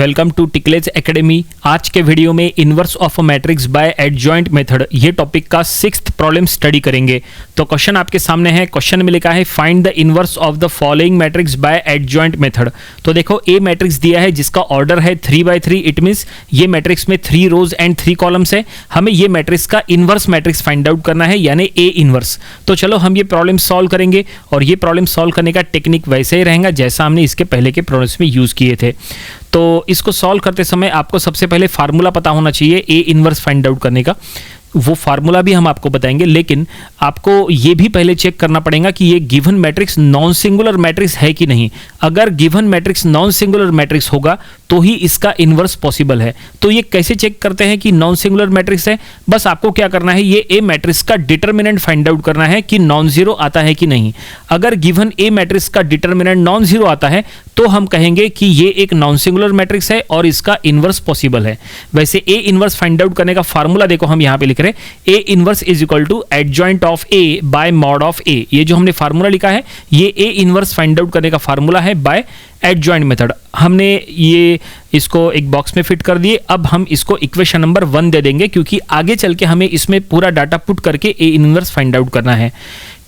Welcome to टिकलेज academy. आज के video में inverse of a matrix bye adjoint method ये टॉपिक का 6th प्रॉब्लम स्टडी करेंगे। तो क्वेश्चन आपके सामने है। क्वेश्चन में लिखा है find the inverse of the following matrix bye adjoint method. तो देखो ए मैट्रिक्स दिया है जिसका ऑर्डर है 3/3। इट मींस ये मैट्रिक्स में 3 रोज एंड 3 कॉलम्स है। हमें ये मैट्रिक्स का इनवर्स मैट्रिक्स फाइंड आउट करना है, यानी ए इनवर्स। तो चलो हम ये प्रॉब्लम सॉल्व करेंगे और ये प्रॉब्लम सॉल्व करने का टेक्निक वैसे ही रहेगा जैसा हमने इसके पहले के प्रॉब्लम्स में यूज किए थे। तो इसको सॉल्व करते समय आपको सबसे पहले फार्मूला पता होना चाहिए ए इनवर्स फाइंड आउट करने का। वो फार्मूला भी हम आपको बताएंगे, लेकिन आपको ये भी पहले चेक करना पड़ेगा कि ये given matrix non singular matrix है कि नहीं। अगर given matrix non singular matrix होगा तो ही इसका इनवर्स पॉसिबल है। तो ये कैसे चेक करते हैं कि नॉन सिंगुलर मैट्रिक्स है? बस आपको क्या करना है, ये ए मैट्रिक्स का डिटर्मिनेंट फाइंड आउट करना है कि नॉन जीरो आता है कि नहीं। अगर गिवन ए मैट्रिक्स का डिटर्मिनेंट नॉन जीरो आता है तो हम कहेंगे कि ये एक नॉन सिंगुलर मैट्रिक्स है और इसका इनवर्स पॉसिबल है। वैसे ए इनवर्स फाइंड आउट करने का फार्मूला देखो, हम यहां पे लिख रहे हैं A inverse is equal to adjoint of A by mod of A. ये जो हमने फार्मूला लिखा है ये ए इनवर्स फाइंड आउट करने का फार्मूला है बाय एडजॉइंट मेथड। हमने ये इसको एक बॉक्स में फिट कर दिए। अब हम इसको इक्वेशन नंबर 1 दे देंगे क्योंकि आगे चल के हमें इसमें पूरा डाटा पुट करके ए इनवर्स फाइंड आउट करना है।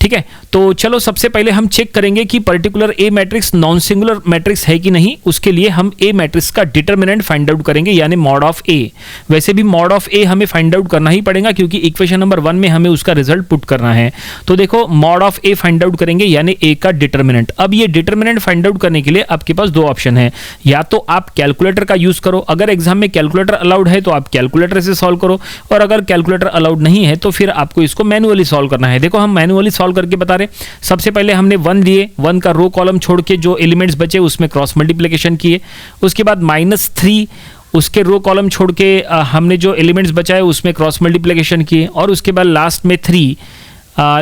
ठीक है, तो चलो सबसे पहले हम चेक करेंगे कि पर्टिकुलर ए मैट्रिक्स नॉन सिंगुलर मैट्रिक्स है कि नहीं। उसके लिए हम ए मैट्रिक्स का डिटर्मिनेंट फाइंड आउट करेंगे, यानी मॉड ऑफ ए। वैसे भी मॉड ऑफ ए हमें फाइंड आउट करना ही पड़ेगा क्योंकि इक्वेशन नंबर 1 में हमें उसका रिजल्ट पुट करना है। तो देखो mod of A find out करेंगे, यानी ए का डिटर्मिनेंट। अब ये डिटर्मिनेंट फाइंड आउट करने के लिए आपके पास 2 ऑप्शन है। या तो आप कैलकुलेटर का यूज करो, अगर एग्जाम में कैलकुलेटर अलाउड है तो आप कैलकुलेटर से सॉल्व करो, और अगर कैलकुलेटर अलाउड नहीं है तो फिर आपको इसको मैन्युअली सॉल्व करना है। देखो हम मैन्युअली सॉल्व करके बता रहे। सबसे पहले हमने 1 लिए, 1 का रो कॉलम छोड़ के जो एलिमेंट्स बचे उसमें क्रॉस मल्टीप्लिकेशन किए। उसके बाद -3 उसके रो कॉलम छोड़ के हमने जो एलिमेंट्स बचाए उसमें क्रॉस मल्टीप्लिकेशन किए, और उसके बाद लास्ट में 3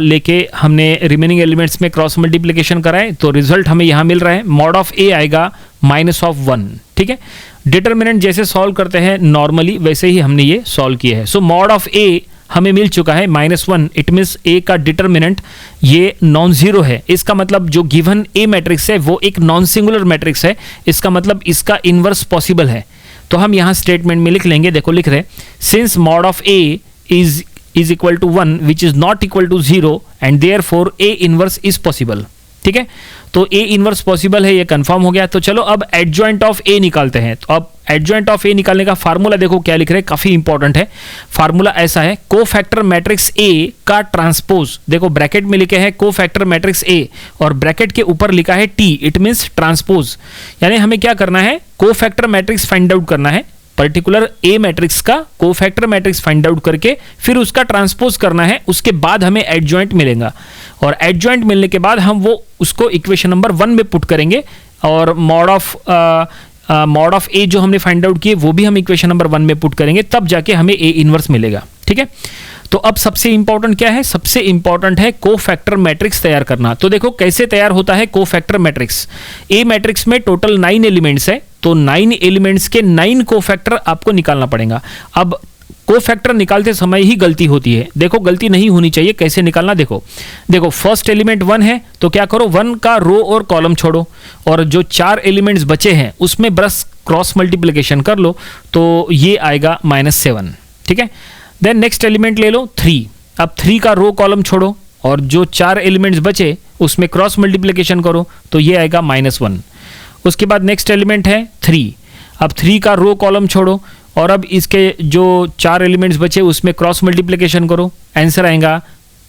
लेके हमने रिमेनिंग एलिमेंट्स में क्रॉस मल्टीप्लिकेशन कराए। तो रिजल्ट हमें यहां मिल रहा है, मॉड ऑफ ए आएगा -1। ठीक है, डिटर्मिनेंट जैसे सॉल्व करते हैं नॉर्मली वैसे ही हमने ये सॉल्व किया है। सो मॉड ऑफ ए हमें मिल चुका है -1। इट मीन्स ए का डिटर्मिनेंट ये नॉन जीरो है। इसका मतलब जो गिवन ए मैट्रिक्स है वो एक नॉन सिंगुलर मैट्रिक्स है। इसका मतलब इसका इनवर्स पॉसिबल है। तो हम यहां स्टेटमेंट में लिख लेंगे, देखो लिख रहे since mod of A is equal to 1 which is not equal to 0 and therefore A inverse is possible. ठीक है, तो ए इनवर्स पॉसिबल है, ये कंफर्म हो गया। तो चलो अब एडजॉइंट ऑफ ए निकालते हैं। तो अब एडजॉइंट ऑफ ए निकालने का फार्मूला देखो क्या लिख रहे हैं, काफी इंपॉर्टेंट है। फार्मूला ऐसा है, कोफैक्टर मैट्रिक्स ए का ट्रांसपोज। देखो ब्रैकेट में लिखे हैं कोफैक्टर मैट्रिक्स ए और ब्रैकेट के ऊपर लिखा है टी, इट मींस ट्रांसपोज। यानी हमें क्या करना है, कोफैक्टर मैट्रिक्स फाइंड आउट करना है। पर्टिकुलर ए मैट्रिक्स का कोफैक्टर मैट्रिक्स फाइंड आउट करके फिर उसका ट्रांसपोज करना है। उसके बाद हमें एडजॉइंट मिलेगा, और एडजॉइंट मिलने के बाद हम वो उसको इक्वेशन नंबर 1 में पुट करेंगे, और मॉड ऑफ ए जो हमने फाइंड आउट किए वो भी हम इक्वेशन नंबर 1 में पुट करेंगे, तब जाके हमें ए इनवर्स मिलेगा। ठीक है, तो अब सबसे इंपॉर्टेंट क्या है, सबसे इंपॉर्टेंट है कोफैक्टर मैट्रिक्स तैयार करना। तो देखो कैसे तैयार होता है कोफैक्टर मैट्रिक्स। ए मैट्रिक्स में टोटल 9 एलिमेंट्स है, तो 9 एलिमेंट्स के 9 कोफैक्टर आपको निकालना पड़ेगा। अब कोफैक्टर निकालते समय ही गलती होती है। देखो गलती नहीं होनी चाहिए, कैसे निकालना देखो फर्स्ट एलिमेंट 1 है तो क्या करो, 1 का रो और कॉलम छोड़ो, और जो 4 एलिमेंट्स बचे हैं उसमें बस क्रॉस मल्टीप्लिकेशन कर लो, तो ये आएगा -7। ठीक है, देन नेक्स्ट एलिमेंट ले लो 3। अब 3 का रो कॉलम छोड़ो और जो 4 एलिमेंट्स बचे उसमें क्रॉस मल्टीप्लिकेशन करो, तो ये आएगा -1। उसके बाद नेक्स्ट एलिमेंट है 3। अब 3 का रो कॉलम छोड़ो और अब इसके जो 4 एलिमेंट्स बचे उसमें क्रॉस मल्टीप्लिकेशन करो, आंसर आएगा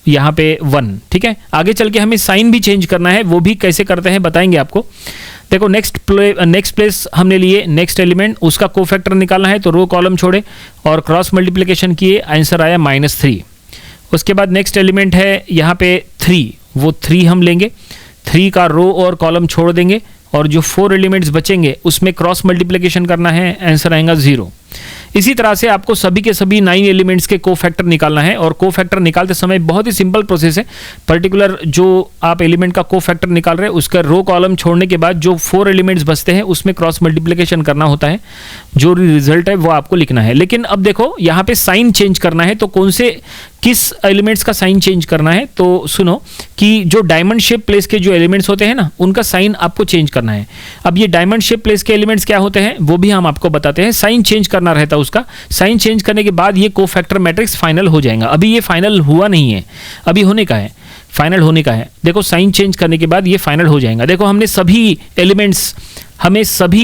यहाँ पे 1। ठीक है, आगे चल के हमें साइन भी चेंज करना है, वो भी कैसे करते हैं बताएंगे आपको। देखो नेक्स्ट प्लेस हमने लिए, नेक्स्ट एलिमेंट उसका कोफैक्टर निकालना है, तो रो कॉलम छोड़े और क्रॉस मल्टीप्लिकेशन किए, आंसर आया -3। उसके बाद नेक्स्ट एलिमेंट है यहाँ पे 3, वो 3 हम लेंगे, 3 का रो और कॉलम छोड़ देंगे, और जो 4 एलिमेंट्स बचेंगे उसमें क्रॉस मल्टीप्लिकेशन करना है, आंसर आएगा 0। इसी तरह से आपको सभी के सभी 9 एलिमेंट्स के कोफैक्टर निकालना है, और कोफैक्टर निकालते समय बहुत ही सिंपल प्रोसेस है। पर्टिकुलर जो आप एलिमेंट का कोफैक्टर निकाल रहे हैं उसका रो कॉलम छोड़ने के बाद जो 4 एलिमेंट्स बचते हैं उसमें क्रॉस मल्टीप्लिकेशन करना होता है, जो रिजल्ट है वो आपको लिखना है। लेकिन अब देखो यहाँ पे साइन चेंज करना है, तो कौन से किस एलिमेंट्स का साइन चेंज करना है, तो सुनो कि जो डायमंड शेप प्लेस के जो एलिमेंट्स होते हैं ना, उनका साइन आपको चेंज करना है। अब ये डायमंड शेप प्लेस के एलिमेंट्स क्या होते हैं वो भी हम आपको बताते हैं। साइन चेंज करना रहता है उसका, साइन चेंज करने के बाद ये कोफैक्टर मैट्रिक्स फाइनल हो जाएगा। अभी ये फाइनल हुआ नहीं है, अभी होने का है, फाइनल होने का है। देखो साइन चेंज करने के बाद ये फाइनल हो जाएगा। देखो हमने सभी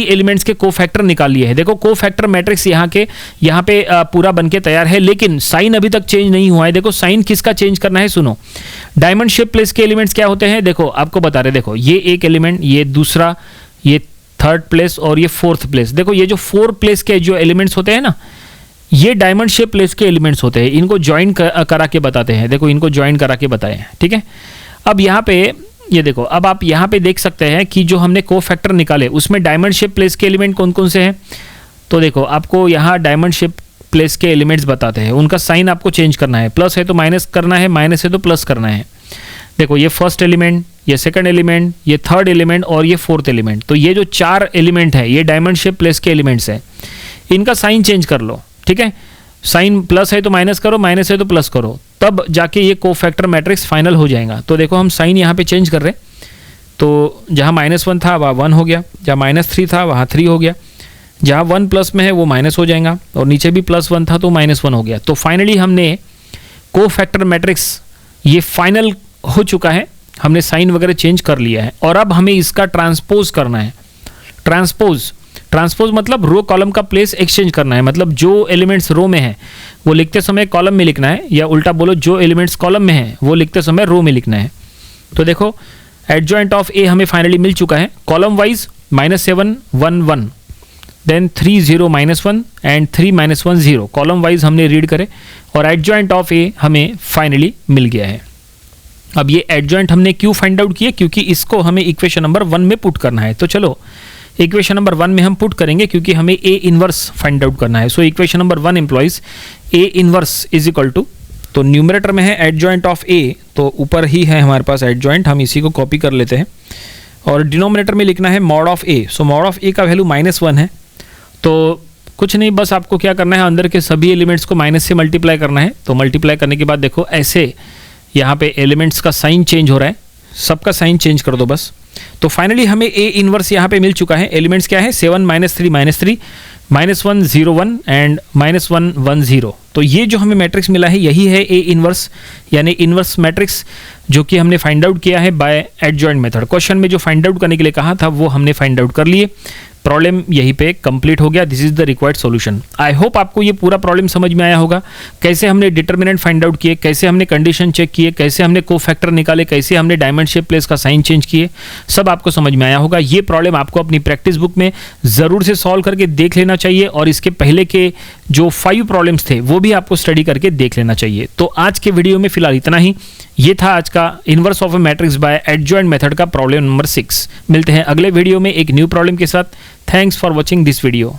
एलिमेंट्स के कोफैक्टर निकाल लिए हैं। देखो कोफैक्टर मैट्रिक्स यहाँ पे पूरा बनके तैयार है, लेकिन साइन अभी तक चेंज नहीं हुआ है। देखो साइन किसका चेंज करना है, सुनो। डायमंड शेप प्लेस के एलिमेंट्स क्या होते हैं, देखो आपको बता रहे, देखो ये एक एलिमेंट, ये दूसरा, ये थर्ड प्लेस और ये फोर्थ प्लेस। देखो ये जो 4 प्लेस के जो एलिमेंट्स होते हैं ना, ये डायमंड शेप प्लेस के एलिमेंट्स होते हैं। इनको ज्वाइन करा के बताते हैं। देखो इनको ज्वाइन करा के बताए, ठीक है। अब यहाँ पे ये देखो, अब आप यहाँ पे देख सकते हैं कि जो हमने कोफैक्टर निकाले उसमें डायमंड शेप प्लेस के एलिमेंट कौन कौन से हैं। तो देखो आपको यहाँ डायमंड शेप प्लेस के एलिमेंट्स बताते हैं, उनका साइन आपको चेंज करना है। प्लस है तो माइनस करना है, माइनस है तो प्लस करना है। देखो ये फर्स्ट एलिमेंट, ये सेकंड एलिमेंट, ये थर्ड एलिमेंट और ये फोर्थ एलिमेंट। तो ये जो 4 एलिमेंट है ये डायमंड शेप प्लेस के एलिमेंट्स हैं। इनका साइन चेंज कर लो, ठीक है। साइन प्लस है तो माइनस करो, माइनस है तो प्लस करो, तब जाके ये कोफैक्टर मैट्रिक्स फाइनल हो जाएगा। तो देखो हम साइन यहाँ पे चेंज कर रहे हैं, तो जहाँ -1 था वहाँ 1 हो गया, जहाँ -3 था वहाँ 3 हो गया, जहाँ 1 प्लस में है वो माइनस हो जाएगा, और नीचे भी +1 था तो -1 हो गया। तो फाइनली हमने कोफैक्टर मैट्रिक्स ये फाइनल हो चुका है, हमने साइन वगैरह चेंज कर लिया है। और अब हमें इसका ट्रांसपोज करना है। ट्रांसपोज मतलब रो कॉलम का प्लेस एक्सचेंज करना है। मतलब जो एलिमेंट्स रो में है वो लिखते समय कॉलम में लिखना है, या उल्टा बोलो जो एलिमेंट्स कॉलम में है वो लिखते समय रो में लिखना है। तो देखो एडजॉइंट ऑफ ए हमें फाइनली मिल चुका है। Column wise -7 1 1, then 3 0 -1 and 3 -1 0। Column wise हमने रीड करे और एडजॉइंट ऑफ ए हमें फाइनली मिल गया है। अब ये एडजॉइंट हमने क्यों फाइंड आउट किया, क्योंकि इसको हमें इक्वेशन नंबर 1 में पुट करना है। तो चलो इक्वेशन नंबर 1 में हम पुट करेंगे, क्योंकि हमें ए इनवर्स फाइंड आउट करना है। So equation number 1 implies A inverse is equal to, तो न्यूमरेटर में है एडजॉइंट ऑफ ए, तो ऊपर ही है हमारे पास एडजॉइंट, हम इसी को कॉपी कर लेते हैं। और डिनोमिनेटर में लिखना है mod of A. So mod of A का वैल्यू -1 है। तो कुछ नहीं, बस आपको क्या करना है, अंदर के सभी एलिमेंट्स को माइनस से मल्टीप्लाई करना है। तो मल्टीप्लाई करने के बाद देखो ऐसे यहाँ पे एलिमेंट्स का साइन चेंज हो रहा है, सबका साइन चेंज कर दो बस। तो फाइनली हमें ए इनवर्स यहाँ पे मिल चुका है। एलिमेंट्स क्या है, 7 -3 -3 -1 0 1 एंड -1 1 0। तो ये जो हमें मैट्रिक्स मिला है यही है ए इनवर्स, यानी इनवर्स मैट्रिक्स, जो कि हमने फाइंड आउट किया है बाय एडजॉइंट मेथड। क्वेश्चन में जो फाइंड आउट करने के लिए कहा था वो हमने फाइंड आउट कर लिए। प्रॉब्लम यहीं पे कंप्लीट हो गया। This is the required solution. I hope आपको ये पूरा प्रॉब्लम समझ में आया होगा। कैसे हमने डिटर्मिनेंट फाइंड आउट किए, कैसे हमने कंडीशन चेक किए, कैसे हमने कोफैक्टर निकाले, कैसे हमने डायमंड शेप प्लेस का साइन चेंज किए, सब आपको समझ में आया होगा। ये प्रॉब्लम आपको अपनी प्रैक्टिस बुक में ज़रूर से सॉल्व करके देख लेना चाहिए, और इसके पहले के जो 5 प्रॉब्लम्स थे वो भी आपको स्टडी करके देख लेना चाहिए। तो आज के वीडियो में फिलहाल इतना ही। ये था आज का inverse of a matrix bye adjoint method का प्रॉब्लम नंबर 6। मिलते हैं अगले वीडियो में एक न्यू प्रॉब्लम के साथ। Thanks for watching this video.